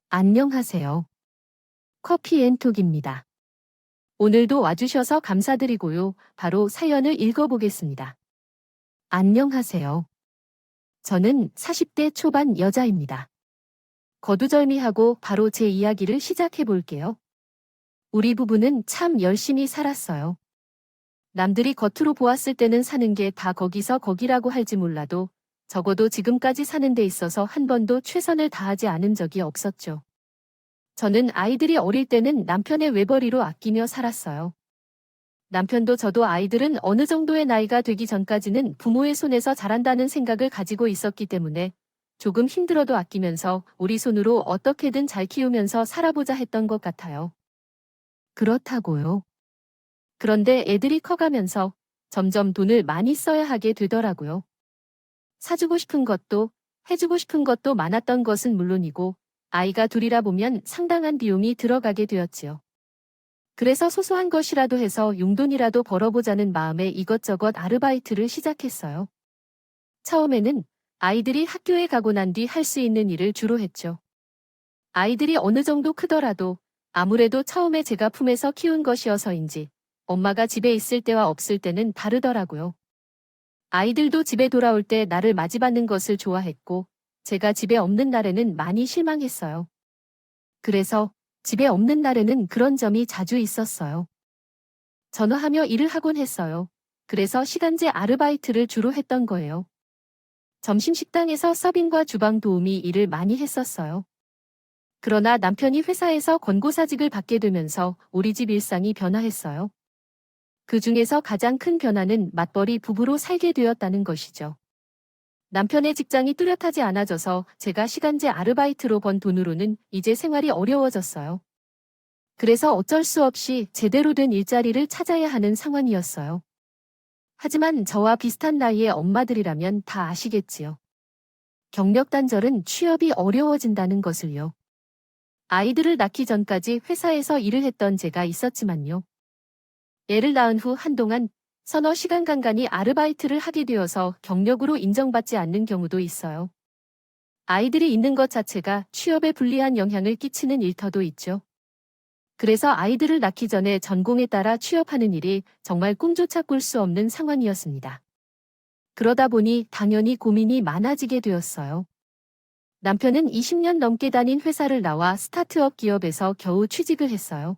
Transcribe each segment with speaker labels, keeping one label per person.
Speaker 1: 안녕하세요. 커피앤톡입니다. 오늘도 와주셔서 감사드리고요. 바로 사연을 읽어보겠습니다. 안녕하세요. 저는 40대 초반 여자입니다. 거두절미하고 바로 제 이야기를 시작해 볼게요. 우리 부부는 참 열심히 살았어요. 남들이 겉으로 보았을 때는 사는 게 다 거기서 거기라고 할지 몰라도 적어도 지금까지 사는 데 있어서 한 번도 최선을 다하지 않은 적이 없었죠. 저는 아이들이 어릴 때는 남편의 외벌이로 아끼며 살았어요. 남편도 저도 아이들은 어느 정도의 나이가 되기 전까지는 부모의 손에서 자란다는 생각을 가지고 있었기 때문에 조금 힘들어도 아끼면서 우리 손으로 어떻게든 잘 키우면서 살아보자 했던 것 같아요. 그렇다고요. 그런데 애들이 커가면서 점점 돈을 많이 써야 하게 되더라고요. 사주고 싶은 것도 해주고 싶은 것도 많았던 것은 물론이고 아이가 둘이라 보면 상당한 비용이 들어가게 되었지요. 그래서 소소한 것이라도 해서 용돈이라도 벌어보자는 마음에 이것저것 아르바이트를 시작했어요. 처음에는 아이들이 학교에 가고 난 뒤 할 수 있는 일을 주로 했죠. 아이들이 어느 정도 크더라도 아무래도 처음에 제가 품에서 키운 것이어서인지 엄마가 집에 있을 때와 없을 때는 다르더라고요. 아이들도 집에 돌아올 때 나를 맞이받는 것을 좋아했고 제가 집에 없는 날에는 많이 실망했어요. 그래서 집에 없는 날에는 그런 점이 자주 있었어요. 전화하며 일을 하곤 했어요. 그래서 시간제 아르바이트를 주로 했던 거예요. 점심 식당에서 서빙과 주방 도우미 일을 많이 했었어요. 그러나 남편이 회사에서 권고사직을 받게 되면서 우리 집 일상이 변화했어요. 그 중에서 가장 큰 변화는 맞벌이 부부로 살게 되었다는 것이죠. 남편의 직장이 뚜렷하지 않아져서 제가 시간제 아르바이트로 번 돈으로는 이제 생활이 어려워졌어요. 그래서 어쩔 수 없이 제대로 된 일자리를 찾아야 하는 상황이었어요. 하지만 저와 비슷한 나이의 엄마들이라면 다 아시겠지요. 경력 단절은 취업이 어려워진다는 것을요. 아이들을 낳기 전까지 회사에서 일을 했던 제가 있었지만요. 애를 낳은 후 한동안 서너 시간 간간히 아르바이트를 하게 되어서 경력으로 인정받지 않는 경우도 있어요. 아이들이 있는 것 자체가 취업에 불리한 영향을 끼치는 일터도 있죠. 그래서 아이들을 낳기 전에 전공에 따라 취업하는 일이 정말 꿈조차 꿀 수 없는 상황이었습니다. 그러다 보니 당연히 고민이 많아지게 되었어요. 남편은 20년 넘게 다닌 회사를 나와 스타트업 기업에서 겨우 취직을 했어요.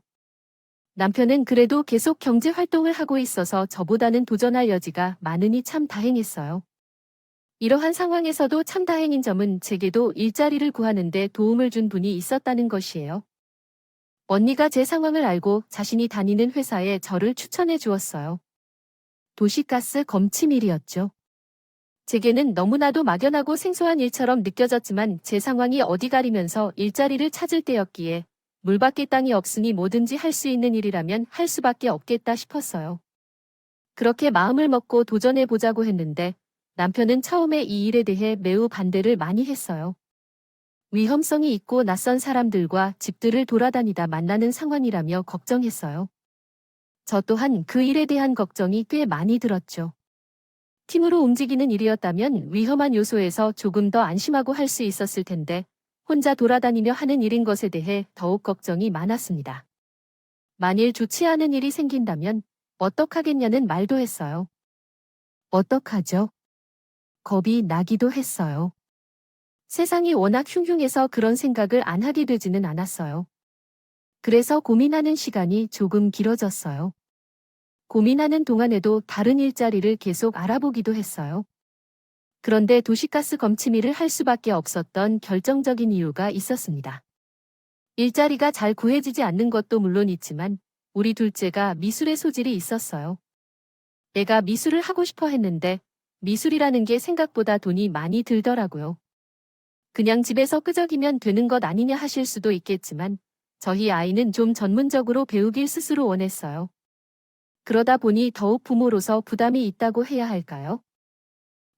Speaker 1: 남편은 그래도 계속 경제 활동을 하고 있어서 저보다는 도전할 여지가 많으니 참 다행했어요. 이러한 상황에서도 참 다행인 점은 제게도 일자리를 구하는데 도움을 준 분이 있었다는 것이에요. 언니가 제 상황을 알고 자신이 다니는 회사에 저를 추천해 주었어요. 도시가스 검침일이었죠. 제게는 너무나도 막연하고 생소한 일처럼 느껴졌지만 제 상황이 어디 가리면서 일자리를 찾을 때였기에 물밖에 땅이 없으니 뭐든지 할 수 있는 일이라면 할 수밖에 없겠다 싶었어요. 그렇게 마음을 먹고 도전해 보자고 했는데 남편은 처음에 이 일에 대해 매우 반대를 많이 했어요. 위험성이 있고 낯선 사람들과 집들을 돌아다니다 만나는 상황이라며 걱정했어요. 저 또한 그 일에 대한 걱정이 꽤 많이 들었죠. 팀으로 움직이는 일이었다면 위험한 요소에서 조금 더 안심하고 할 수 있었을 텐데 혼자 돌아다니며 하는 일인 것에 대해 더욱 걱정이 많았습니다. 만일 좋지 않은 일이 생긴다면 어떡하겠냐는 말도 했어요. 어떡하죠? 겁이 나기도 했어요. 세상이 워낙 흉흉해서 그런 생각을 안 하게 되지는 않았어요. 그래서 고민하는 시간이 조금 길어졌어요. 고민하는 동안에도 다른 일자리를 계속 알아보기도 했어요. 그런데 도시가스 검침일을 할 수밖에 없었던 결정적인 이유가 있었습니다. 일자리가 잘 구해지지 않는 것도 물론 있지만 우리 둘째가 미술의 소질이 있었어요. 애가 미술을 하고 싶어 했는데 미술이라는 게 생각보다 돈이 많이 들더라고요. 그냥 집에서 끄적이면 되는 것 아니냐 하실 수도 있겠지만 저희 아이는 좀 전문적으로 배우길 스스로 원했어요. 그러다 보니 더욱 부모로서 부담이 있다고 해야 할까요?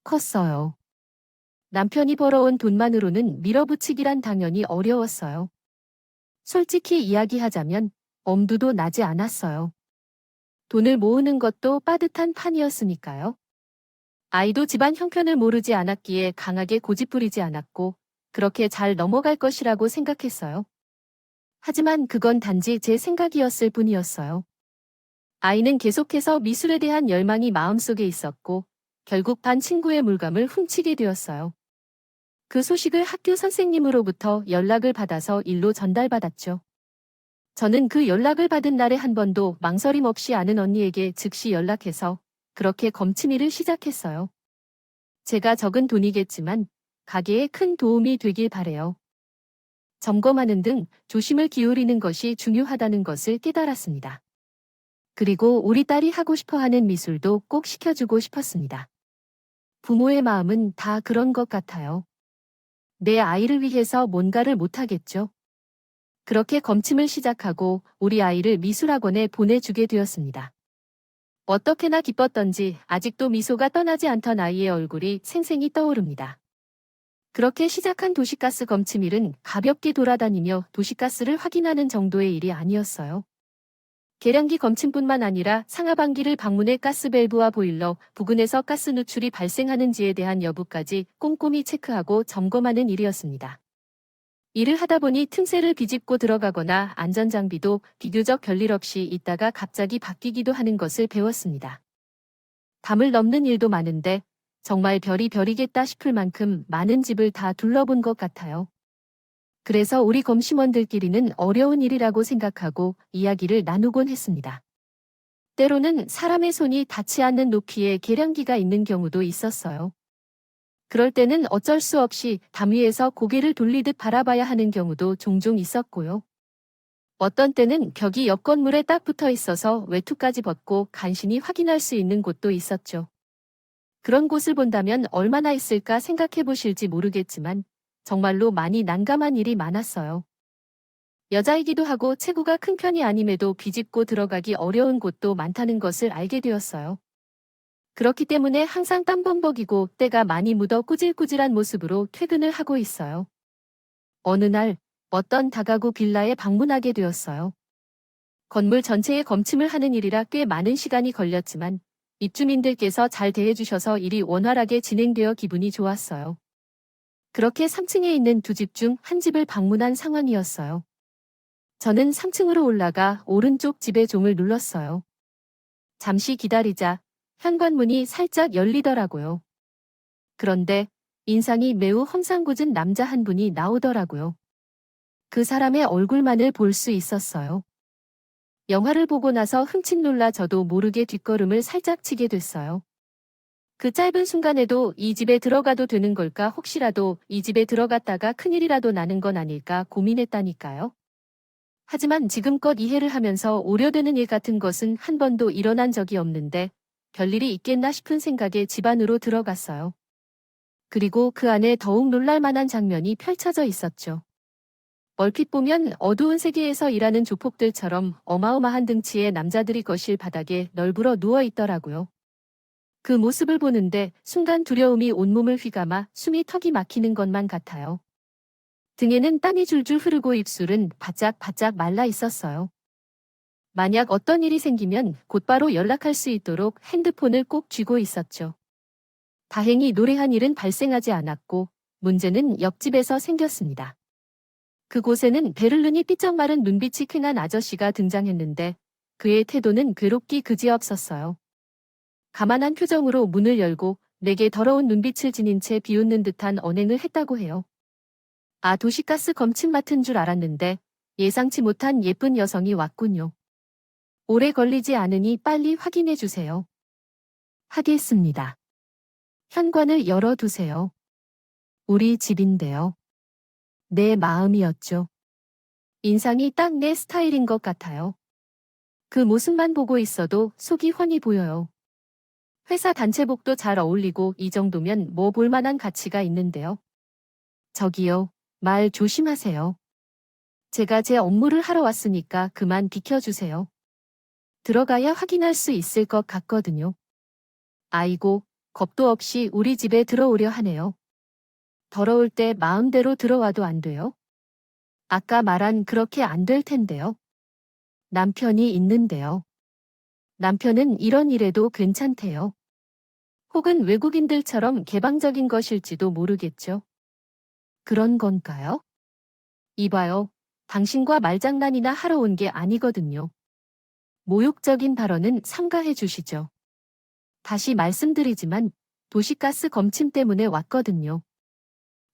Speaker 1: 컸어요. 남편이 벌어온 돈만으로는 밀어붙이기란 당연히 어려웠어요. 솔직히 이야기하자면 엄두도 나지 않았어요. 돈을 모으는 것도 빠듯한 판이었으니까요. 아이도 집안 형편을 모르지 않았기에 강하게 고집부리지 않았고 그렇게 잘 넘어갈 것이라고 생각했어요. 하지만 그건 단지 제 생각이었을 뿐이었어요. 아이는 계속해서 미술에 대한 열망이 마음속에 있었고 결국 반 친구의 물감을 훔치게 되었어요. 그 소식을 학교 선생님으로부터 연락을 받아서 일로 전달받았죠. 저는 그 연락을 받은 날에 한 번도 망설임 없이 아는 언니에게 즉시 연락해서 그렇게 검침이를 시작했어요. 제가 적은 돈이겠지만 가게에 큰 도움이 되길 바래요. 점검하는 등 조심을 기울이는 것이 중요하다는 것을 깨달았습니다. 그리고 우리 딸이 하고 싶어 하는 미술도 꼭 시켜주고 싶었습니다. 부모의 마음은 다 그런 것 같아요. 내 아이를 위해서 뭔가를 못하겠죠. 그렇게 검침을 시작하고 우리 아이를 미술학원에 보내주게 되었습니다. 어떻게나 기뻤던지 아직도 미소가 떠나지 않던 아이의 얼굴이 생생히 떠오릅니다. 그렇게 시작한 도시가스 검침일은 가볍게 돌아다니며 도시가스를 확인하는 정도의 일이 아니었어요. 계량기 검침뿐만 아니라 상하반기를 방문해 가스밸브와 보일러 부근에서 가스 누출이 발생하는지에 대한 여부까지 꼼꼼히 체크하고 점검하는 일이었습니다. 일을 하다 보니 틈새를 비집고 들어가거나 안전장비도 비교적 별일 없이 있다가 갑자기 바뀌기도 하는 것을 배웠습니다. 담을 넘는 일도 많은데 정말 별이 별이겠다 싶을 만큼 많은 집을 다 둘러본 것 같아요. 그래서 우리 검심원들끼리는 어려운 일이라고 생각하고 이야기를 나누곤 했습니다. 때로는 사람의 손이 닿지 않는 높이에 계량기가 있는 경우도 있었어요. 그럴 때는 어쩔 수 없이 담 위에서 고개를 돌리듯 바라봐야 하는 경우도 종종 있었고요. 어떤 때는 벽이 옆 건물에 딱 붙어 있어서 외투까지 벗고 간신히 확인할 수 있는 곳도 있었죠. 그런 곳을 본다면 얼마나 있을까 생각해 보실지 모르겠지만 정말로 많이 난감한 일이 많았어요. 여자이기도 하고 체구가 큰 편이 아님에도 비집고 들어가기 어려운 곳도 많다는 것을 알게 되었어요. 그렇기 때문에 항상 땀범벅이고 때가 많이 묻어 꾸질꾸질한 모습으로 퇴근을 하고 있어요. 어느 날 어떤 다가구 빌라에 방문하게 되었어요. 건물 전체에 검침을 하는 일이라 꽤 많은 시간이 걸렸지만 입주민들께서 잘 대해주셔서 일이 원활하게 진행되어 기분이 좋았어요. 그렇게 3층에 있는 두 집 중 한 집을 방문한 상황이었어요. 저는 3층으로 올라가 오른쪽 집의 종을 눌렀어요. 잠시 기다리자 현관문이 살짝 열리더라고요. 그런데 인상이 매우 험상궂은 남자 한 분이 나오더라고요. 그 사람의 얼굴만을 볼 수 있었어요. 영화를 보고 나서 흠칫 놀라 저도 모르게 뒷걸음을 살짝 치게 됐어요. 그 짧은 순간에도 이 집에 들어가도 되는 걸까 혹시라도 이 집에 들어갔다가 큰일이라도 나는 건 아닐까 고민했다니까요. 하지만 지금껏 이해를 하면서 오려되는 일 같은 것은 한 번도 일어난 적이 없는데 별일이 있겠나 싶은 생각에 집 안으로 들어갔어요. 그리고 그 안에 더욱 놀랄만한 장면이 펼쳐져 있었죠. 얼핏 보면 어두운 세계에서 일하는 조폭들처럼 어마어마한 등치의 남자들이 거실 바닥에 널브러 누워 있더라고요. 그 모습을 보는데 순간 두려움이 온몸을 휘감아 숨이 턱이 막히는 것만 같아요. 등에는 땀이 줄줄 흐르고 입술은 바짝바짝 말라 있었어요. 만약 어떤 일이 생기면 곧바로 연락할 수 있도록 핸드폰을 꼭 쥐고 있었죠. 다행히 노래한 일은 발생하지 않았고 문제는 옆집에서 생겼습니다. 그곳에는 베를린이 삐쩍 마른 눈빛이 퀭한 아저씨가 등장했는데 그의 태도는 괴롭기 그지없었어요. 가만한 표정으로 문을 열고 내게 더러운 눈빛을 지닌 채 비웃는 듯한 언행을 했다고 해요. 아, 도시가스 검침 맡은 줄 알았는데 예상치 못한 예쁜 여성이 왔군요. 오래 걸리지 않으니 빨리 확인해 주세요. 하겠습니다. 현관을 열어두세요. 우리 집인데요. 내 마음이었죠. 인상이 딱 내 스타일인 것 같아요. 그 모습만 보고 있어도 속이 훤히 보여요. 회사 단체복도 잘 어울리고 이 정도면 뭐 볼만한 가치가 있는데요. 저기요, 말 조심하세요. 제가 제 업무를 하러 왔으니까 그만 비켜주세요. 들어가야 확인할 수 있을 것 같거든요. 아이고, 겁도 없이 우리 집에 들어오려 하네요. 더러울 때 마음대로 들어와도 안 돼요? 아까 말한 그렇게 안 될 텐데요. 남편이 있는데요. 남편은 이런 일에도 괜찮대요. 혹은 외국인들처럼 개방적인 것일지도 모르겠죠. 그런 건가요? 이봐요. 당신과 말장난이나 하러 온 게 아니거든요. 모욕적인 발언은 삼가해 주시죠. 다시 말씀드리지만 도시가스 검침 때문에 왔거든요.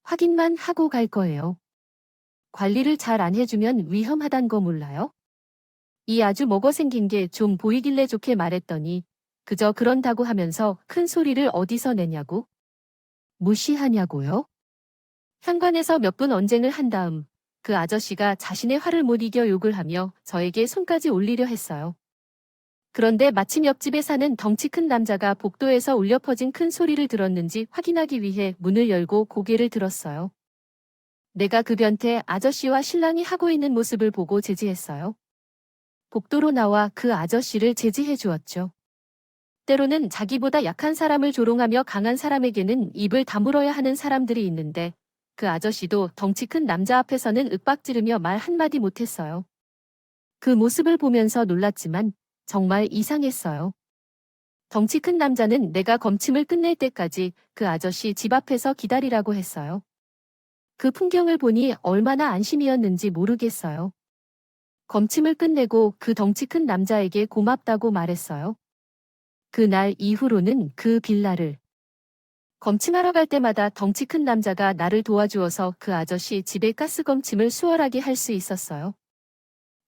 Speaker 1: 확인만 하고 갈 거예요. 관리를 잘 안 해주면 위험하단 거 몰라요? 이 아주 먹어 생긴 게 좀 보이길래 좋게 말했더니 그저 그런다고 하면서 큰 소리를 어디서 내냐고? 무시하냐고요? 현관에서 몇 분 언쟁을 한 다음 그 아저씨가 자신의 화를 못 이겨 욕을 하며 저에게 손까지 올리려 했어요. 그런데 마침 옆집에 사는 덩치 큰 남자가 복도에서 울려 퍼진 큰 소리를 들었는지 확인하기 위해 문을 열고 고개를 들었어요. 내가 그 변태 아저씨와 신랑이 하고 있는 모습을 보고 제지했어요. 복도로 나와 그 아저씨를 제지해 주었죠. 때로는 자기보다 약한 사람을 조롱하며 강한 사람에게는 입을 다물어야 하는 사람들이 있는데 그 아저씨도 덩치 큰 남자 앞에서는 윽박지르며 말 한마디 못했어요. 그 모습을 보면서 놀랐지만 정말 이상했어요. 덩치 큰 남자는 내가 검침을 끝낼 때까지 그 아저씨 집 앞에서 기다리라고 했어요. 그 풍경을 보니 얼마나 안심이었는지 모르겠어요. 검침을 끝내고 그 덩치 큰 남자에게 고맙다고 말했어요. 그날 이후로는 그 빌라를 검침하러 갈 때마다 덩치 큰 남자가 나를 도와주어서 그 아저씨 집에 가스 검침을 수월하게 할 수 있었어요.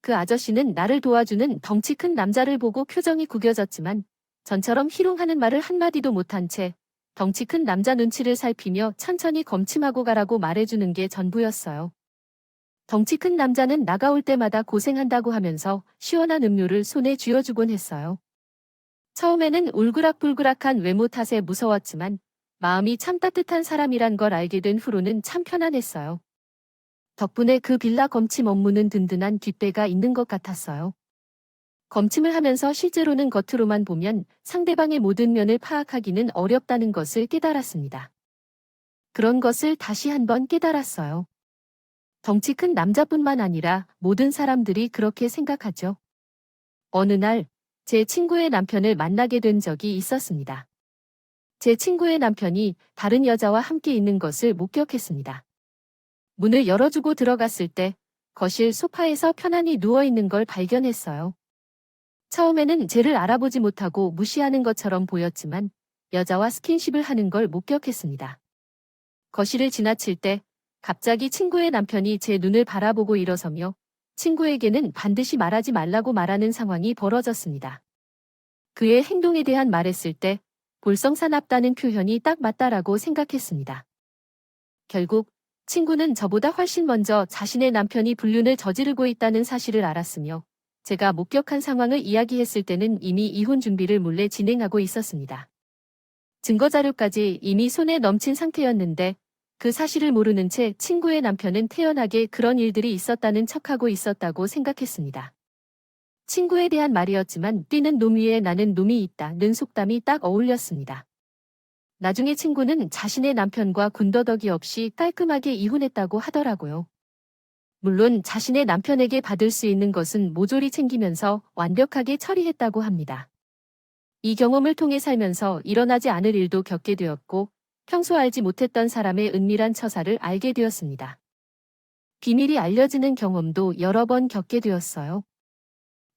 Speaker 1: 그 아저씨는 나를 도와주는 덩치 큰 남자를 보고 표정이 구겨졌지만 전처럼 희롱하는 말을 한마디도 못한 채 덩치 큰 남자 눈치를 살피며 천천히 검침하고 가라고 말해주는 게 전부였어요. 덩치 큰 남자는 나가올 때마다 고생한다고 하면서 시원한 음료를 손에 쥐어주곤 했어요. 처음에는 울그락불그락한 외모 탓에 무서웠지만 마음이 참 따뜻한 사람이란 걸 알게 된 후로는 참 편안했어요. 덕분에 그 빌라 검침 업무는 든든한 뒷배가 있는 것 같았어요. 검침을 하면서 실제로는 겉으로만 보면 상대방의 모든 면을 파악하기는 어렵다는 것을 깨달았습니다. 그런 것을 다시 한번 깨달았어요. 덩치 큰 남자뿐만 아니라 모든 사람들이 그렇게 생각하죠. 어느 날, 제 친구의 남편을 만나게 된 적이 있었습니다. 제 친구의 남편이 다른 여자와 함께 있는 것을 목격했습니다. 문을 열어주고 들어갔을 때 거실 소파에서 편안히 누워있는 걸 발견했어요. 처음에는 쟤를 알아보지 못하고 무시하는 것처럼 보였지만 여자와 스킨십을 하는 걸 목격했습니다. 거실을 지나칠 때 갑자기 친구의 남편이 제 눈을 바라보고 일어서며 친구에게는 반드시 말하지 말라고 말하는 상황이 벌어졌습니다. 그의 행동에 대한 말했을 때 볼썽사납다는 표현이 딱 맞다라고 생각했습니다. 결국 친구는 저보다 훨씬 먼저 자신의 남편이 불륜을 저지르고 있다는 사실을 알았으며 제가 목격한 상황을 이야기했을 때는 이미 이혼 준비를 몰래 진행하고 있었습니다. 증거자료까지 이미 손에 넘친 상태였는데 그 사실을 모르는 채 친구의 남편은 태연하게 그런 일들이 있었다는 척하고 있었다고 생각했습니다. 친구에 대한 말이었지만 뛰는 놈 위에 나는 놈이 있다는 속담이 딱 어울렸습니다. 나중에 친구는 자신의 남편과 군더더기 없이 깔끔하게 이혼했다고 하더라고요. 물론 자신의 남편에게 받을 수 있는 것은 모조리 챙기면서 완벽하게 처리했다고 합니다. 이 경험을 통해 살면서 일어나지 않을 일도 겪게 되었고 평소 알지 못했던 사람의 은밀한 처사를 알게 되었습니다. 비밀이 알려지는 경험도 여러 번 겪게 되었어요.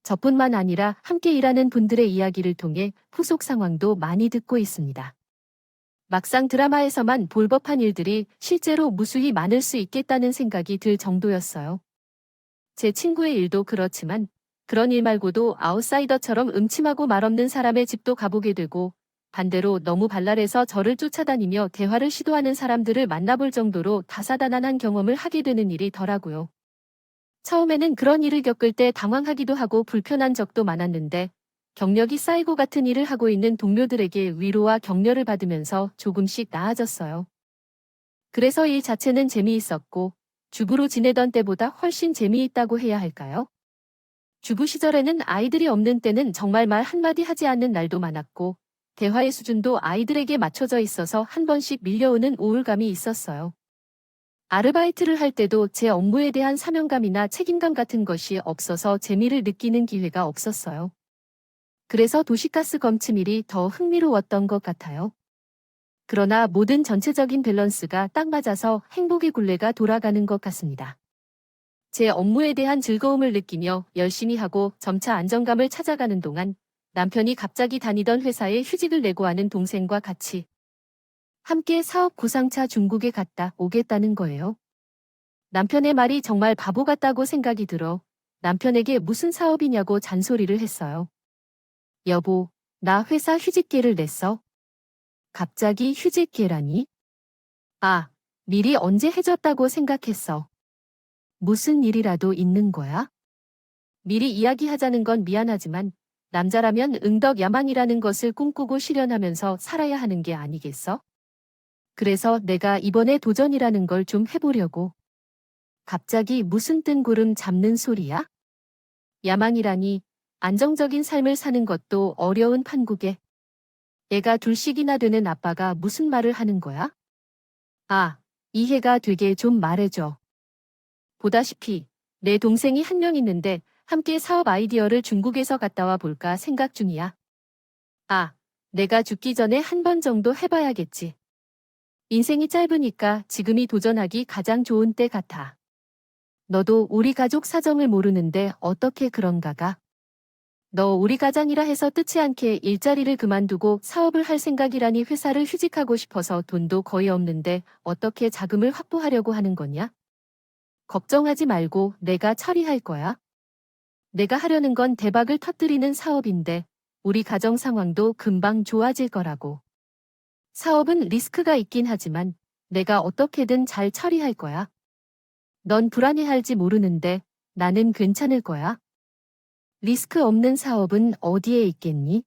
Speaker 1: 저뿐만 아니라 함께 일하는 분들의 이야기를 통해 후속 상황도 많이 듣고 있습니다. 막상 드라마에서만 볼 법한 일들이 실제로 무수히 많을 수 있겠다는 생각이 들 정도였어요. 제 친구의 일도 그렇지만 그런 일 말고도 아웃사이더처럼 음침하고 말없는 사람의 집도 가보게 되고 반대로 너무 발랄해서 저를 쫓아다니며 대화를 시도하는 사람들을 만나볼 정도로 다사다난한 경험을 하게 되는 일이 더라고요. 처음에는 그런 일을 겪을 때 당황하기도 하고 불편한 적도 많았는데 경력이 쌓이고 같은 일을 하고 있는 동료들에게 위로와 격려를 받으면서 조금씩 나아졌어요. 그래서 일 자체는 재미있었고 주부로 지내던 때보다 훨씬 재미있다고 해야 할까요? 주부 시절에는 아이들이 없는 때는 정말 말 한마디 하지 않는 날도 많았고 대화의 수준도 아이들에게 맞춰져 있어서 한 번씩 밀려오는 우울감이 있었어요. 아르바이트를 할 때도 제 업무에 대한 사명감이나 책임감 같은 것이 없어서 재미를 느끼는 기회가 없었어요. 그래서 도시가스 검침일이 더 흥미로웠던 것 같아요. 그러나 모든 전체적인 밸런스가 딱 맞아서 행복의 굴레가 돌아가는 것 같습니다. 제 업무에 대한 즐거움을 느끼며 열심히 하고 점차 안정감을 찾아가는 동안 남편이 갑자기 다니던 회사에 휴직을 내고 하는 동생과 같이 함께 사업 구상차 중국에 갔다 오겠다는 거예요. 남편의 말이 정말 바보 같다고 생각이 들어 남편에게 무슨 사업이냐고 잔소리를 했어요. 여보, 나 회사 휴직계를 냈어. 갑자기 휴직계라니? 아, 미리 언제 해줬다고 생각했어. 무슨 일이라도 있는 거야? 미리 이야기하자는 건 미안하지만 남자라면 응덕야망이라는 것을 꿈꾸고 실현하면서 살아야 하는 게 아니겠어? 그래서 내가 이번에 도전이라는 걸 좀 해보려고. 갑자기 무슨 뜬구름 잡는 소리야? 야망이라니 안정적인 삶을 사는 것도 어려운 판국에 애가 둘씩이나 되는 아빠가 무슨 말을 하는 거야? 아, 이해가 되게 좀 말해줘. 보다시피 내 동생이 한 명 있는데 함께 사업 아이디어를 중국에서 갔다 와 볼까 생각 중이야. 아, 내가 죽기 전에 한 번 정도 해봐야겠지. 인생이 짧으니까 지금이 도전하기 가장 좋은 때 같아. 너도 우리 가족 사정을 모르는데 어떻게 그런가가? 너 우리 가장이라 해서 뜻치 않게 일자리를 그만두고 사업을 할 생각이라니 회사를 휴직하고 싶어서 돈도 거의 없는데 어떻게 자금을 확보하려고 하는 거냐? 걱정하지 말고 내가 처리할 거야. 내가 하려는 건 대박을 터뜨리는 사업인데 우리 가정 상황도 금방 좋아질 거라고. 사업은 리스크가 있긴 하지만 내가 어떻게든 잘 처리할 거야. 넌 불안해할지 모르는데 나는 괜찮을 거야. 리스크 없는 사업은 어디에 있겠니?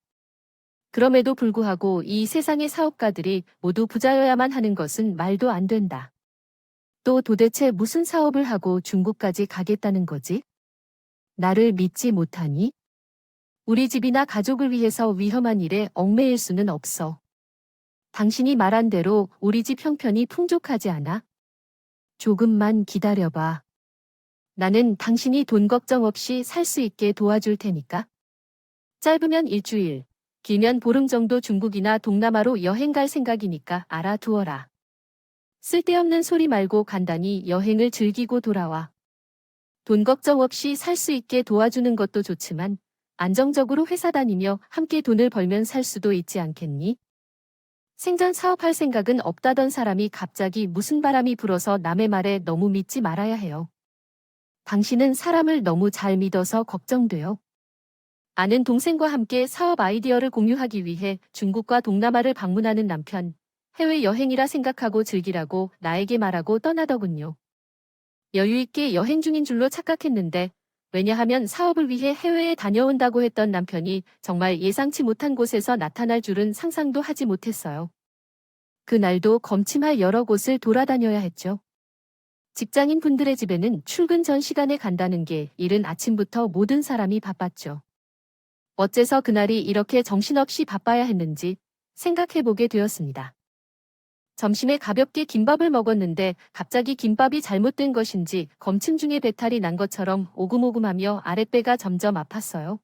Speaker 1: 그럼에도 불구하고 이 세상의 사업가들이 모두 부자여야만 하는 것은 말도 안 된다. 또 도대체 무슨 사업을 하고 중국까지 가겠다는 거지? 나를 믿지 못하니? 우리 집이나 가족을 위해서 위험한 일에 얽매일 수는 없어. 당신이 말한 대로 우리 집 형편이 풍족하지 않아? 조금만 기다려봐. 나는 당신이 돈 걱정 없이 살 수 있게 도와줄 테니까. 짧으면 일주일, 길면 보름 정도 중국이나 동남아로 여행 갈 생각이니까 알아두어라. 쓸데없는 소리 말고 간단히 여행을 즐기고 돌아와. 돈 걱정 없이 살 수 있게 도와주는 것도 좋지만 안정적으로 회사 다니며 함께 돈을 벌면 살 수도 있지 않겠니? 생전 사업할 생각은 없다던 사람이 갑자기 무슨 바람이 불어서 남의 말에 너무 믿지 말아야 해요. 당신은 사람을 너무 잘 믿어서 걱정돼요. 아는 동생과 함께 사업 아이디어를 공유하기 위해 중국과 동남아를 방문하는 남편, 해외여행이라 생각하고 즐기라고 나에게 말하고 떠나더군요. 여유있게 여행 중인 줄로 착각했는데 왜냐하면 사업을 위해 해외에 다녀온다고 했던 남편이 정말 예상치 못한 곳에서 나타날 줄은 상상도 하지 못했어요. 그날도 검침할 여러 곳을 돌아다녀야 했죠. 직장인 분들의 집에는 출근 전 시간에 간다는 게 이른 아침부터 모든 사람이 바빴죠. 어째서 그날이 이렇게 정신없이 바빠야 했는지 생각해보게 되었습니다. 점심에 가볍게 김밥을 먹었는데 갑자기 김밥이 잘못된 것인지 검침 중에 배탈이 난 것처럼 오금오금하며 아랫배가 점점 아팠어요.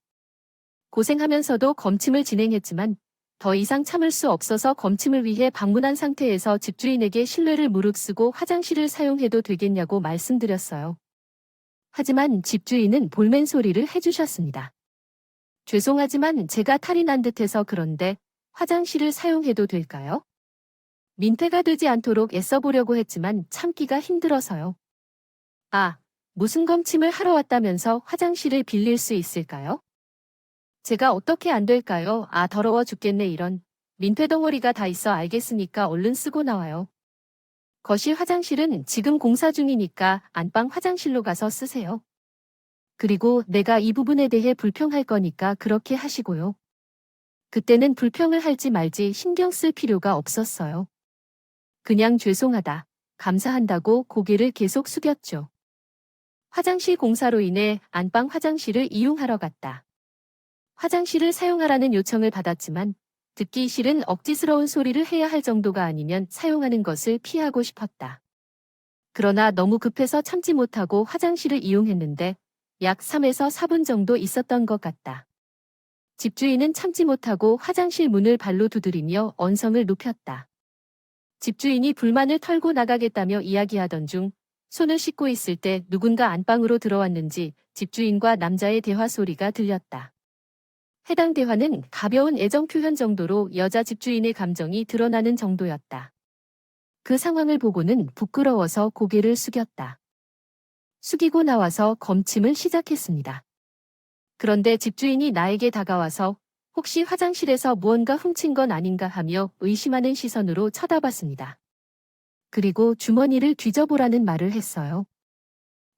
Speaker 1: 고생하면서도 검침을 진행했지만 더 이상 참을 수 없어서 검침을 위해 방문한 상태에서 집주인에게 신뢰를 무릅쓰고 화장실을 사용해도 되겠냐고 말씀드렸어요. 하지만 집주인은 볼멘 소리를 해주셨습니다. 죄송하지만 제가 탈이 난 듯해서 그런데 화장실을 사용해도 될까요? 민폐가 되지 않도록 애써보려고 했지만 참기가 힘들어서요. 아, 무슨 검침을 하러 왔다면서 화장실을 빌릴 수 있을까요? 제가 어떻게 안 될까요? 아, 더러워 죽겠네 이런. 민폐 덩어리가 다 있어 알겠으니까 얼른 쓰고 나와요. 거실 화장실은 지금 공사 중이니까 안방 화장실로 가서 쓰세요. 그리고 내가 이 부분에 대해 불평할 거니까 그렇게 하시고요. 그때는 불평을 할지 말지 신경 쓸 필요가 없었어요. 그냥 죄송하다, 감사한다고 고개를 계속 숙였죠. 화장실 공사로 인해 안방 화장실을 이용하러 갔다. 화장실을 사용하라는 요청을 받았지만 듣기 싫은 억지스러운 소리를 해야 할 정도가 아니면 사용하는 것을 피하고 싶었다. 그러나 너무 급해서 참지 못하고 화장실을 이용했는데 약 3에서 4분 정도 있었던 것 같다. 집주인은 참지 못하고 화장실 문을 발로 두드리며 언성을 높였다. 집주인이 불만을 털고 나가겠다며 이야기하던 중 손을 씻고 있을 때 누군가 안방으로 들어왔는지 집주인과 남자의 대화 소리가 들렸다. 해당 대화는 가벼운 애정 표현 정도로 여자 집주인의 감정이 드러나는 정도였다. 그 상황을 보고는 부끄러워서 고개를 숙였다. 숙이고 나와서 검침을 시작했습니다. 그런데 집주인이 나에게 다가와서 혹시 화장실에서 무언가 훔친 건 아닌가 하며 의심하는 시선으로 쳐다봤습니다. 그리고 주머니를 뒤져보라는 말을 했어요.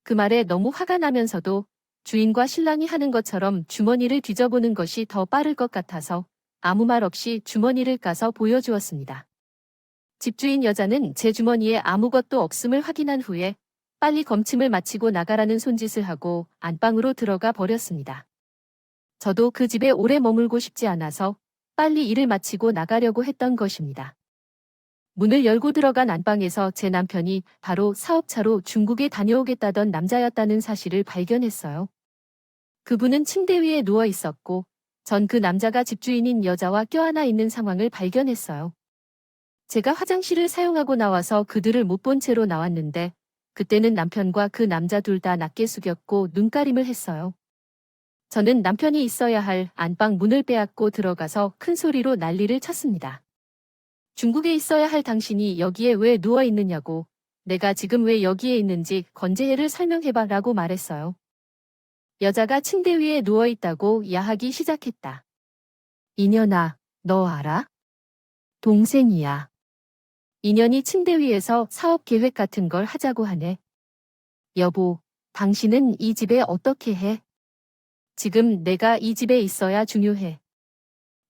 Speaker 1: 그 말에 너무 화가 나면서도 주인과 신랑이 하는 것처럼 주머니를 뒤져보는 것이 더 빠를 것 같아서 아무 말 없이 주머니를 까서 보여주었습니다. 집주인 여자는 제 주머니에 아무것도 없음을 확인한 후에 빨리 검침을 마치고 나가라는 손짓을 하고 안방으로 들어가 버렸습니다. 저도 그 집에 오래 머물고 싶지 않아서 빨리 일을 마치고 나가려고 했던 것입니다. 문을 열고 들어간 안방에서 제 남편이 바로 사업차로 중국에 다녀오겠다던 남자였다는 사실을 발견했어요. 그분은 침대 위에 누워 있었고 전 그 남자가 집주인인 여자와 껴안아 있는 상황을 발견했어요. 제가 화장실을 사용하고 나와서 그들을 못 본 채로 나왔는데 그때는 남편과 그 남자 둘 다 낮게 숙였고 눈가림을 했어요. 저는 남편이 있어야 할 안방 문을 빼앗고 들어가서 큰 소리로 난리를 쳤습니다. 중국에 있어야 할 당신이 여기에 왜 누워 있느냐고, 내가 지금 왜 여기에 있는지 건재해를 설명해봐라고 말했어요. 여자가 침대 위에 누워 있다고 야하기 시작했다. 이년아, 너 알아? 동생이야. 이년이 침대 위에서 사업 계획 같은 걸 하자고 하네. 여보, 당신은 이 집에 어떻게 해? 지금 내가 이 집에 있어야 중요해.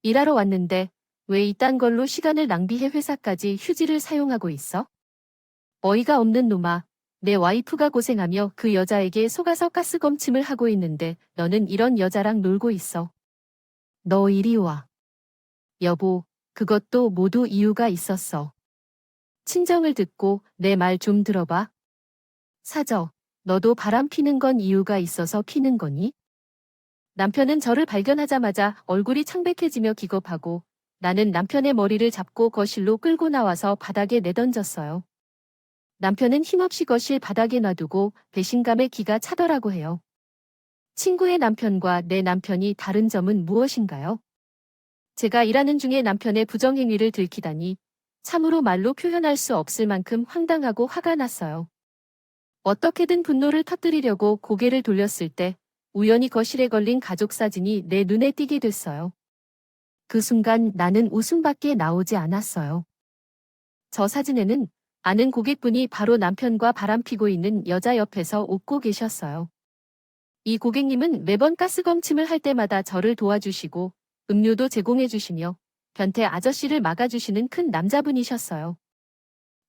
Speaker 1: 일하러 왔는데 왜 이딴 걸로 시간을 낭비해 회사까지 휴지를 사용하고 있어? 어이가 없는 놈아. 내 와이프가 고생하며 그 여자에게 속아서 가스검침을 하고 있는데 너는 이런 여자랑 놀고 있어. 너 이리 와. 여보, 그것도 모두 이유가 있었어. 친정을 듣고 내 말 좀 들어봐. 사저, 너도 바람 피는 건 이유가 있어서 피는 거니? 남편은 저를 발견하자마자 얼굴이 창백해지며 기겁하고 나는 남편의 머리를 잡고 거실로 끌고 나와서 바닥에 내던졌어요. 남편은 힘없이 거실 바닥에 놔두고 배신감에 기가 차더라고 해요. 친구의 남편과 내 남편이 다른 점은 무엇인가요? 제가 일하는 중에 남편의 부정행위를 들키다니 참으로 말로 표현할 수 없을 만큼 황당하고 화가 났어요. 어떻게든 분노를 터뜨리려고 고개를 돌렸을 때 우연히 거실에 걸린 가족 사진이 내 눈에 띄게 됐어요. 그 순간 나는 웃음밖에 나오지 않았어요. 저 사진에는 아는 고객분이 바로 남편과 바람피고 있는 여자 옆에서 웃고 계셨어요. 이 고객님은 매번 가스검침을 할 때마다 저를 도와주시고 음료도 제공해 주시며 변태 아저씨를 막아주시는 큰 남자분이셨어요.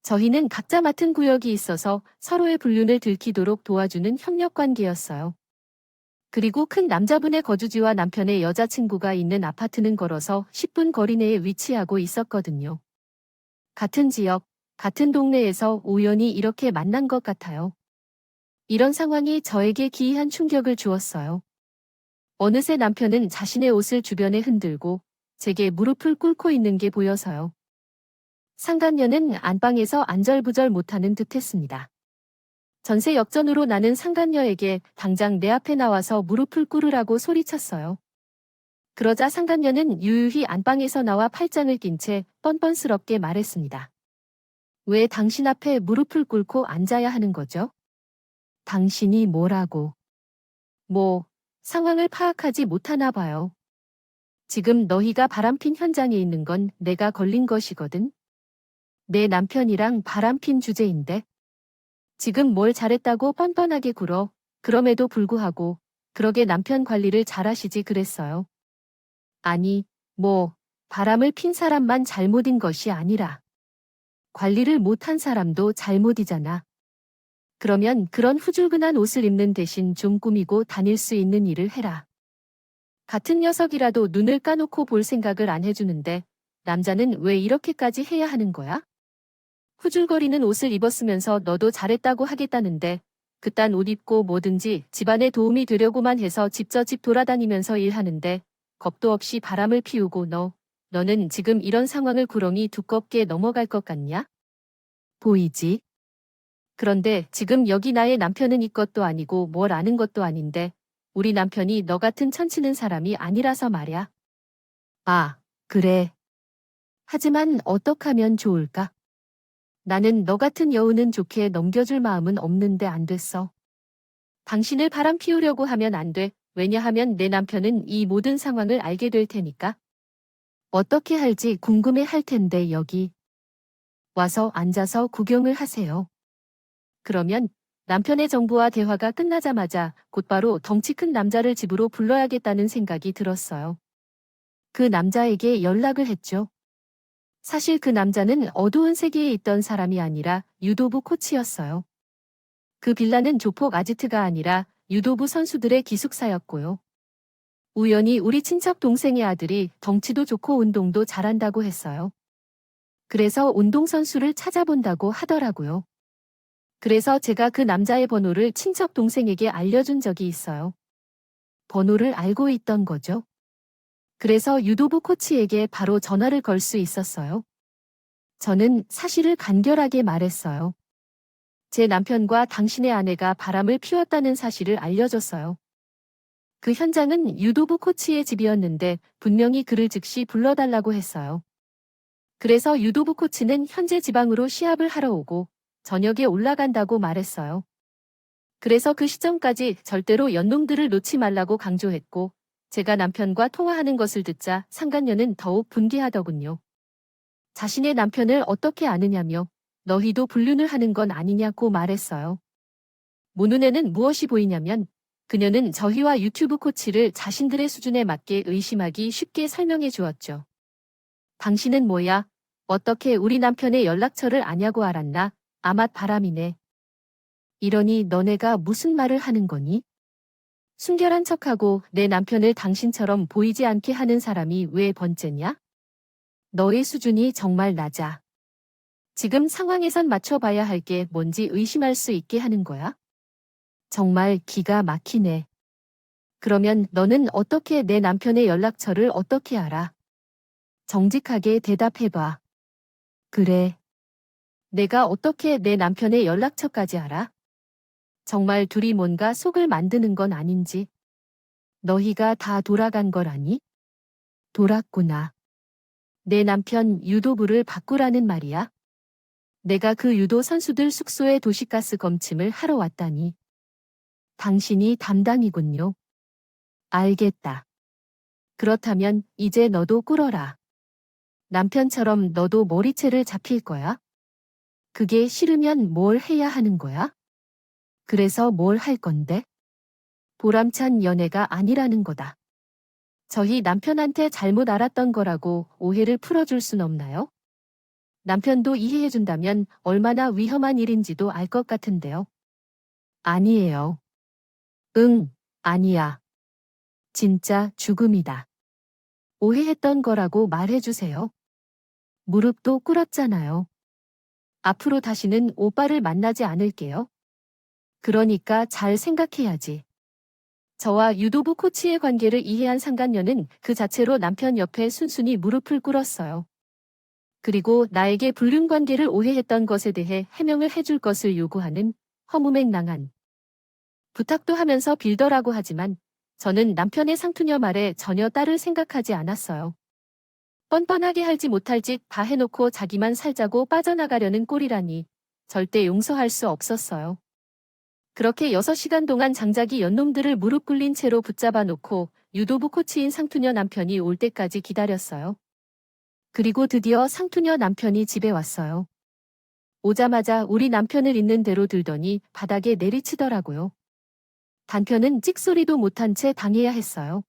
Speaker 1: 저희는 각자 맡은 구역이 있어서 서로의 불륜을 들키도록 도와주는 협력관계였어요. 그리고 큰 남자분의 거주지와 남편의 여자친구가 있는 아파트는 걸어서 10분 거리 내에 위치하고 있었거든요. 같은 지역, 같은 동네에서 우연히 이렇게 만난 것 같아요. 이런 상황이 저에게 기이한 충격을 주었어요. 어느새 남편은 자신의 옷을 주변에 흔들고 제게 무릎을 꿇고 있는 게 보여서요. 상간녀는 안방에서 안절부절 못하는 듯했습니다. 전세 역전으로 나는 상간녀에게 당장 내 앞에 나와서 무릎을 꿇으라고 소리쳤어요. 그러자 상간녀는 유유히 안방에서 나와 팔짱을 낀 채 뻔뻔스럽게 말했습니다. 왜 당신 앞에 무릎을 꿇고 앉아야 하는 거죠? 당신이 뭐라고? 상황을 파악하지 못하나 봐요. 지금 너희가 바람핀 현장에 있는 건 내가 걸린 것이거든. 내 남편이랑 바람핀 주제인데. 지금 뭘 잘했다고 뻔뻔하게 굴어. 그럼에도 불구하고 그러게 남편 관리를 잘하시지 그랬어요. 아니, 바람을 핀 사람만 잘못인 것이 아니라 관리를 못한 사람도 잘못이잖아. 그러면 그런 후줄근한 옷을 입는 대신 좀 꾸미고 다닐 수 있는 일을 해라. 같은 녀석이라도 눈을 까놓고 볼 생각을 안 해주는데 남자는 왜 이렇게까지 해야 하는 거야? 후줄거리는 옷을 입었으면서 너도 잘했다고 하겠다는데 그딴 옷 입고 뭐든지 집안에 도움이 되려고만 해서 집 저 집 돌아다니면서 일하는데 겁도 없이 바람을 피우고 너는 지금 이런 상황을 구렁이 두껍게 넘어갈 것 같냐? 보이지? 그런데 지금 여기 나의 남편은 이것도 아니고 뭘 아는 것도 아닌데 우리 남편이 너 같은 천치는 사람이 아니라서 말야. 아, 그래. 하지만 어떡하면 좋을까? 나는 너 같은 여우는 좋게 넘겨줄 마음은 없는데 안 됐어. 당신을 바람 피우려고 하면 안 돼. 왜냐하면 내 남편은 이 모든 상황을 알게 될 테니까. 어떻게 할지 궁금해 할 텐데 여기 와서 앉아서 구경을 하세요. 그러면 남편의 정부와 대화가 끝나자마자 곧바로 덩치 큰 남자를 집으로 불러야겠다는 생각이 들었어요. 그 남자에게 연락을 했죠. 사실 그 남자는 어두운 세계에 있던 사람이 아니라 유도부 코치였어요. 그 빌라는 조폭 아지트가 아니라 유도부 선수들의 기숙사였고요. 우연히 우리 친척 동생의 아들이 덩치도 좋고 운동도 잘한다고 했어요. 그래서 운동선수를 찾아본다고 하더라고요. 그래서 제가 그 남자의 번호를 친척 동생에게 알려준 적이 있어요. 번호를 알고 있던 거죠. 그래서 유도부 코치에게 바로 전화를 걸 수 있었어요. 저는 사실을 간결하게 말했어요. 제 남편과 당신의 아내가 바람을 피웠다는 사실을 알려줬어요. 그 현장은 유도부 코치의 집이었는데 분명히 그를 즉시 불러달라고 했어요. 그래서 유도부 코치는 현재 지방으로 시합을 하러 오고 저녁에 올라간다고 말했어요. 그래서 그 시점까지 절대로 연놈들을 놓지 말라고 강조했고 제가 남편과 통화하는 것을 듣자 상간녀는 더욱 분개하더군요. 자신의 남편을 어떻게 아느냐며 너희도 불륜을 하는 건 아니냐고 말했어요. 모 눈에는 무엇이 보이냐면 그녀는 저희와 유튜브 코치를 자신들의 수준에 맞게 의심하기 쉽게 설명해 주었죠. 당신은 뭐야? 어떻게 우리 남편의 연락처를 아냐고 알았나? 아맛 바람이네. 이러니 너네가 무슨 말을 하는 거니? 순결한 척하고 내 남편을 당신처럼 보이지 않게 하는 사람이 왜 번째냐? 너의 수준이 정말 낮아. 지금 상황에선 맞춰봐야 할 게 뭔지 의심할 수 있게 하는 거야? 정말 기가 막히네. 그러면 너는 어떻게 내 남편의 연락처를 어떻게 알아? 정직하게 대답해봐. 그래. 내가 어떻게 내 남편의 연락처까지 알아? 정말 둘이 뭔가 속을 만드는 건 아닌지. 너희가 다 돌아간 걸 아니? 돌았구나. 내 남편 유도부를 바꾸라는 말이야? 내가 그 유도 선수들 숙소에 도시가스 검침을 하러 왔다니. 당신이 담당이군요. 알겠다. 그렇다면 이제 너도 꿇어라. 남편처럼 너도 머리채를 잡힐 거야? 그게 싫으면 뭘 해야 하는 거야? 그래서 뭘 할 건데? 보람찬 연애가 아니라는 거다. 저희 남편한테 잘못 알았던 거라고 오해를 풀어줄 순 없나요? 남편도 이해해준다면 얼마나 위험한 일인지도 알 것 같은데요. 아니에요. 응, 아니야. 진짜 죽음이다. 오해했던 거라고 말해주세요. 무릎도 꿇었잖아요. 앞으로 다시는 오빠를 만나지 않을게요. 그러니까 잘 생각해야지. 저와 유도부 코치의 관계를 이해한 상간녀는 그 자체로 남편 옆에 순순히 무릎을 꿇었어요. 그리고 나에게 불륜 관계를 오해했던 것에 대해 해명을 해줄 것을 요구하는 허무맹랑한 부탁도 하면서 빌더라고 하지만 저는 남편의 상투녀 말에 전혀 따를 생각하지 않았어요. 뻔뻔하게 할지 못할 짓 다 해놓고 자기만 살자고 빠져나가려는 꼴이라니 절대 용서할 수 없었어요. 그렇게 6시간 동안 장작이 연놈들을 무릎 꿇린 채로 붙잡아 놓고 유도부 코치인 상투녀 남편이 올 때까지 기다렸어요. 그리고 드디어 상투녀 남편이 집에 왔어요. 오자마자 우리 남편을 있는 대로 들더니 바닥에 내리치더라고요. 단편은 찍소리도 못한 채 당해야 했어요.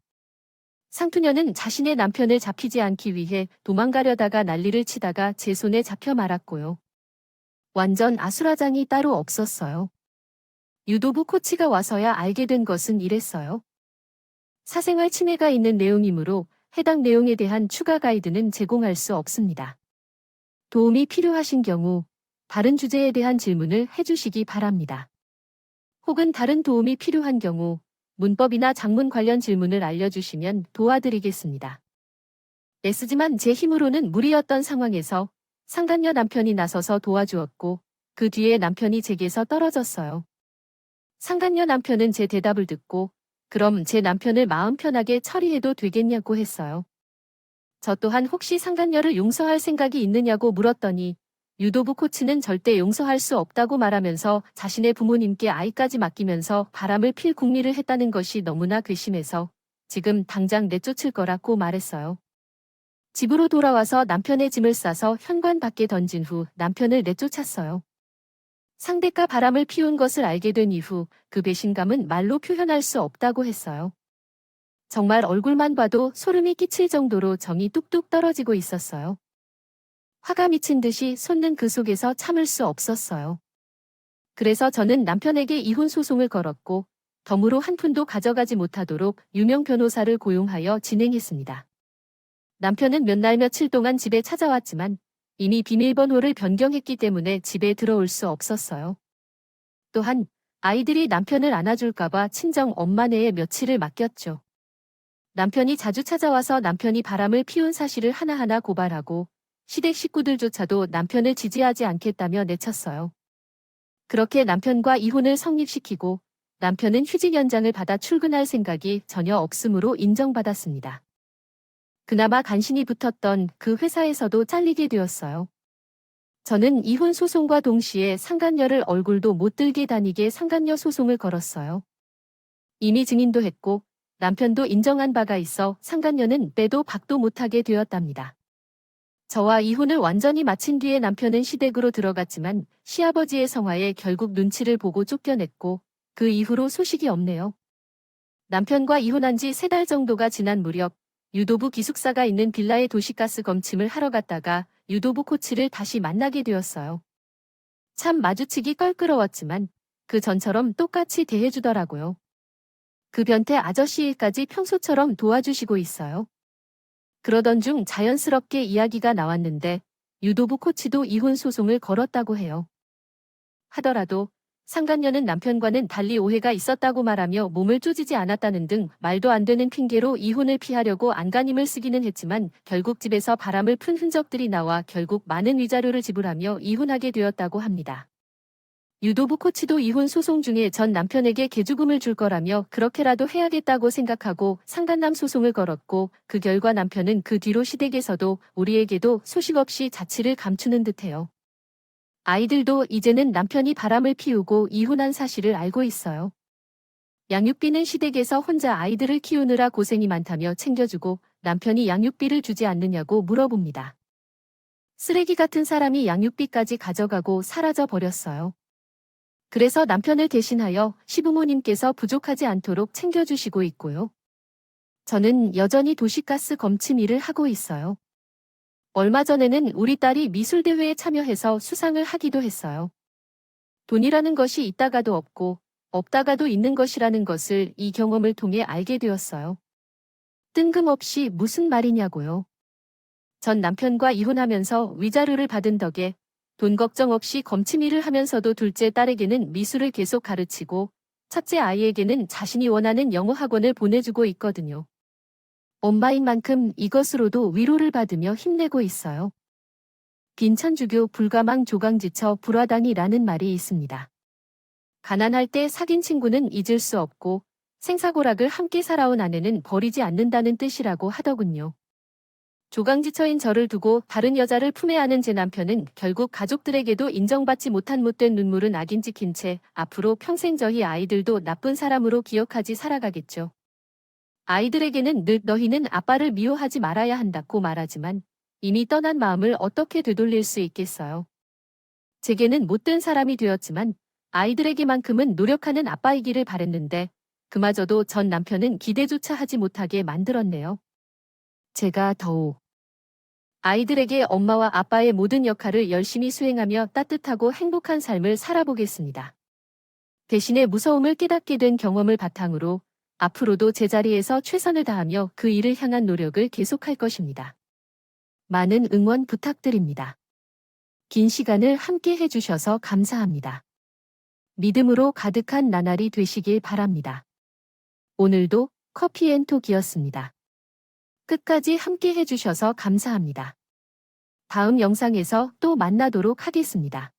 Speaker 1: 상투녀는 자신의 남편을 잡히지 않기 위해 도망가려다가 난리를 치다가 제 손에 잡혀 말았고요. 완전 아수라장이 따로 없었어요. 유도부 코치가 와서야 알게 된 것은 이랬어요. 사생활 침해가 있는 내용이므로 해당 내용에 대한 추가 가이드는 제공할 수 없습니다. 도움이 필요하신 경우 다른 주제에 대한 질문을 해주시기 바랍니다. 혹은 다른 도움이 필요한 경우 문법이나 작문 관련 질문을 알려주시면 도와드리겠습니다. 애쓰지만 제 힘으로는 무리였던 상황에서 상간녀 남편이 나서서 도와주었고 그 뒤에 남편이 제게서 떨어졌어요. 상간녀 남편은 제 대답을 듣고 그럼 제 남편을 마음 편하게 처리해도 되겠냐고 했어요. 저 또한 혹시 상간녀를 용서할 생각이 있느냐고 물었더니 유도부 코치는 절대 용서할 수 없다고 말하면서 자신의 부모님께 아이까지 맡기면서 바람을 필 궁리를 했다는 것이 너무나 괘씸해서 지금 당장 내쫓을 거라고 말했어요. 집으로 돌아와서 남편의 짐을 싸서 현관 밖에 던진 후 남편을 내쫓았어요. 상대가 바람을 피운 것을 알게 된 이후 그 배신감은 말로 표현할 수 없다고 했어요. 정말 얼굴만 봐도 소름이 끼칠 정도로 정이 뚝뚝 떨어지고 있었어요. 화가 미친 듯이 솟는 그 속에서 참을 수 없었어요. 그래서 저는 남편에게 이혼 소송을 걸었고 덤으로 한 푼도 가져가지 못하도록 유명 변호사를 고용하여 진행했습니다. 남편은 몇 날 며칠 동안 집에 찾아왔지만 이미 비밀번호를 변경했기 때문에 집에 들어올 수 없었어요. 또한 아이들이 남편을 안아줄까봐 친정 엄마네에 며칠을 맡겼죠. 남편이 자주 찾아와서 남편이 바람을 피운 사실을 하나하나 고발하고 시댁 식구들조차도 남편을 지지하지 않겠다며 내쳤어요. 그렇게 남편과 이혼을 성립시키고 남편은 휴직 연장을 받아 출근할 생각이 전혀 없으므로 인정받았습니다. 그나마 간신히 붙었던 그 회사에서도 잘리게 되었어요. 저는 이혼 소송과 동시에 상간녀를 얼굴도 못 들게 다니게 상간녀 소송을 걸었어요. 이미 증인도 했고 남편도 인정한 바가 있어 상간녀는 빼도 박도 못하게 되었답니다. 저와 이혼을 완전히 마친 뒤에 남편은 시댁으로 들어갔지만 시아버지의 성화에 결국 눈치를 보고 쫓겨냈고 그 이후로 소식이 없네요. 남편과 이혼한 지 3달 정도가 지난 무렵 유도부 기숙사가 있는 빌라에 도시가스 검침을 하러 갔다가 유도부 코치를 다시 만나게 되었어요. 참 마주치기 껄끄러웠지만 그 전처럼 똑같이 대해주더라고요. 그 변태 아저씨 일까지 평소처럼 도와주시고 있어요. 그러던 중 자연스럽게 이야기가 나왔는데 유도부 코치도 이혼 소송을 걸었다고 해요. 하더라도 상간녀는 남편과는 달리 오해가 있었다고 말하며 몸을 쪼지지 않았다는 등 말도 안 되는 핑계로 이혼을 피하려고 안간힘을 쓰기는 했지만 결국 집에서 바람을 푼 흔적들이 나와 결국 많은 위자료를 지불하며 이혼하게 되었다고 합니다. 유도부 코치도 이혼 소송 중에 전 남편에게 개주금을 줄 거라며 그렇게라도 해야겠다고 생각하고 상간남 소송을 걸었고 그 결과 남편은 그 뒤로 시댁에서도 우리에게도 소식 없이 자취를 감추는 듯해요. 아이들도 이제는 남편이 바람을 피우고 이혼한 사실을 알고 있어요. 양육비는 시댁에서 혼자 아이들을 키우느라 고생이 많다며 챙겨주고 남편이 양육비를 주지 않느냐고 물어봅니다. 쓰레기 같은 사람이 양육비까지 가져가고 사라져 버렸어요. 그래서 남편을 대신하여 시부모님께서 부족하지 않도록 챙겨주시고 있고요. 저는 여전히 도시가스 검침 일을 하고 있어요. 얼마 전에는 우리 딸이 미술대회에 참여해서 수상을 하기도 했어요. 돈이라는 것이 있다가도 없고 없다가도 있는 것이라는 것을 이 경험을 통해 알게 되었어요. 뜬금없이 무슨 말이냐고요. 전 남편과 이혼하면서 위자료를 받은 덕에 돈 걱정 없이 검침 일을 하면서도 둘째 딸에게는 미술을 계속 가르치고 첫째 아이에게는 자신이 원하는 영어 학원을 보내주고 있거든요. 엄마인 만큼 이것으로도 위로를 받으며 힘내고 있어요. 빈천주교 불가망 조강지처 불화당이라는 말이 있습니다. 가난할 때 사귄 친구는 잊을 수 없고 생사고락을 함께 살아온 아내는 버리지 않는다는 뜻이라고 하더군요. 조강지처인 저를 두고 다른 여자를 품에 안은 제 남편은 결국 가족들에게도 인정받지 못한 못된 눈물은 악인 찍힌 채 앞으로 평생 저희 아이들도 나쁜 사람으로 기억하지 살아가겠죠. 아이들에게는 늘 너희는 아빠를 미워하지 말아야 한다고 말하지만 이미 떠난 마음을 어떻게 되돌릴 수 있겠어요. 제게는 못된 사람이 되었지만 아이들에게만큼은 노력하는 아빠이기를 바랬는데 그마저도 전 남편은 기대조차 하지 못하게 만들었네요. 제가 더욱 아이들에게 엄마와 아빠의 모든 역할을 열심히 수행하며 따뜻하고 행복한 삶을 살아보겠습니다. 대신에 무서움을 깨닫게 된 경험을 바탕으로 앞으로도 제자리에서 최선을 다하며 그 일을 향한 노력을 계속할 것입니다. 많은 응원 부탁드립니다. 긴 시간을 함께 해주셔서 감사합니다. 믿음으로 가득한 나날이 되시길 바랍니다. 오늘도 커피앤톡이었습니다. 끝까지 함께 해주셔서 감사합니다. 다음 영상에서 또 만나도록 하겠습니다.